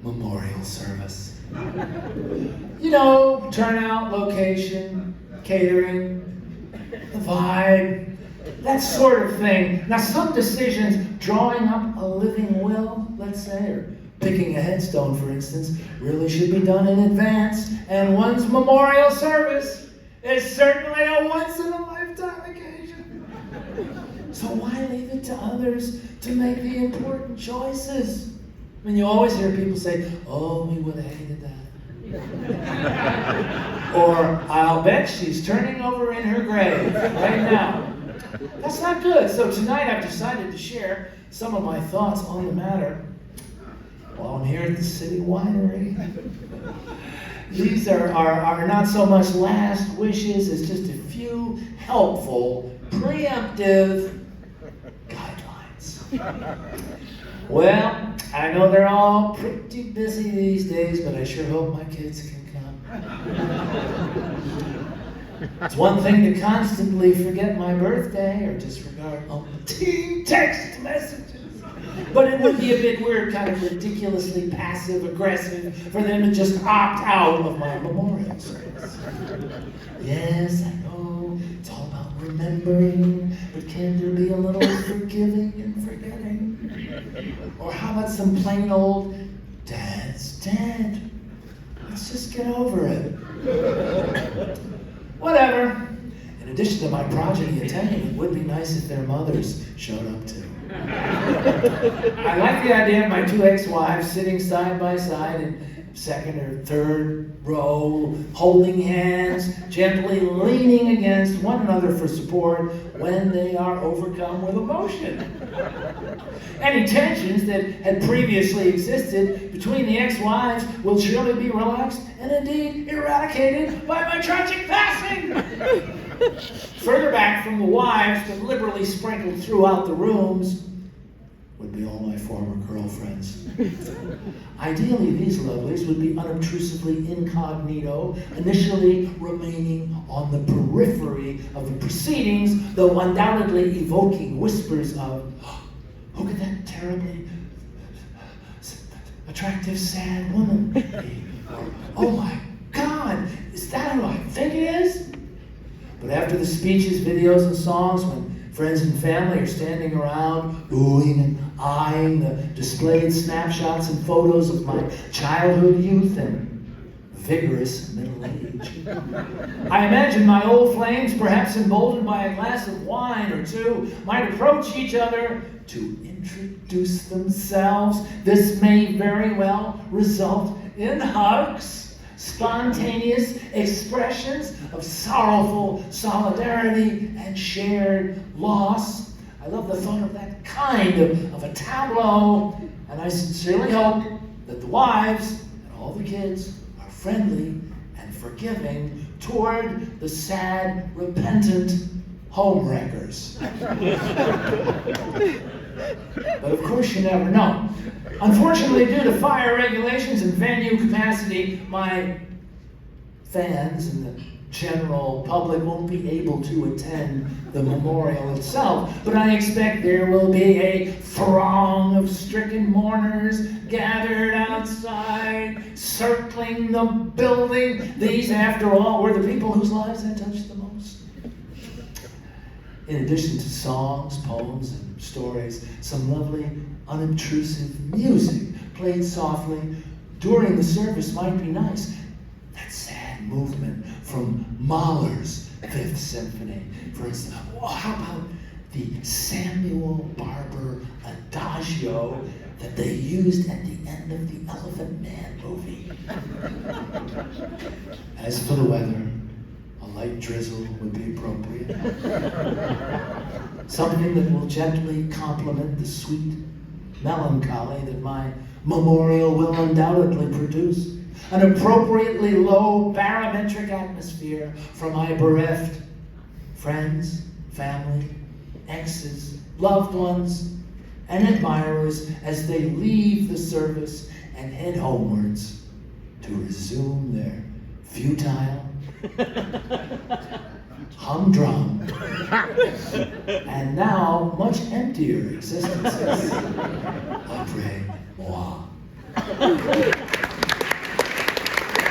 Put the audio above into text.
memorial service. You know, turnout, location, catering, the vibe, that sort of thing. Now, some decisions, drawing up a living will, let's say, or picking a headstone, for instance, really should be done in advance, and one's memorial service is certainly a once-in-a-lifetime occasion. So why leave it to others to make the important choices? I mean, you always hear people say, oh, we would have hated that. Or, I'll bet she's turning over in her grave right now. That's not good. So tonight I've decided to share some of my thoughts on the matter while I'm here at the City Winery. These are not so much last wishes as just a few helpful, preemptive guidelines. Well, I know they're all pretty busy these days, but I sure hope my kids can come. It's one thing to constantly forget my birthday or disregard umpteen text messages. But it would be a bit weird, kind of ridiculously passive-aggressive for them to just opt out of my memorial service. Yes, I know, it's all about remembering, but can there be a little forgiving and forgetting? Or how about some plain old, Dad's dead. Let's just get over it. Whatever. In addition to my progeny attending, it would be nice if their mothers showed up too. I like the idea of my two ex-wives sitting side by side in second or third row, holding hands, gently leaning against one another for support when they are overcome with emotion. Any tensions that had previously existed between the ex-wives will surely be relaxed and indeed eradicated by my tragic passing. Further back from the wives, but liberally sprinkled throughout the rooms, would be all my former girlfriends. Ideally, these lovelies would be unobtrusively incognito, initially remaining on the periphery of the proceedings, though undoubtedly evoking whispers of, look at that terribly attractive, sad woman. Or, oh my God, is that who I think it is? But after the speeches, videos, and songs, when friends and family are standing around, oohing and eyeing the displayed snapshots and photos of my childhood, youth, and vigorous middle age, I imagine my old flames, perhaps emboldened by a glass of wine or two, might approach each other to introduce themselves. This may very well result in hugs, spontaneous expressions of sorrowful solidarity and shared loss. I love the thought of that kind of a tableau, and I sincerely hope that the wives and all the kids are friendly and forgiving toward the sad, repentant homewreckers. But of course you never know. Unfortunately, due to fire regulations and venue capacity, my fans and the general public won't be able to attend the memorial itself, but I expect there will be a throng of stricken mourners gathered outside, circling the building. These, after all, were the people whose lives I touched the most. In addition to songs, poems, and stories, some lovely, unobtrusive music played softly during the service might be nice. That sad movement from Mahler's Fifth Symphony, for instance. Oh, how about the Samuel Barber Adagio that they used at the end of the Elephant Man movie? As for the weather, a light drizzle would be appropriate. Something that will gently complement the sweet melancholy that my memorial will undoubtedly produce. An appropriately low barometric atmosphere for my bereft friends, family, exes, loved ones, and admirers as they leave the service and head homewards to resume their futile, humdrum, and now much emptier existences. Après moi. it.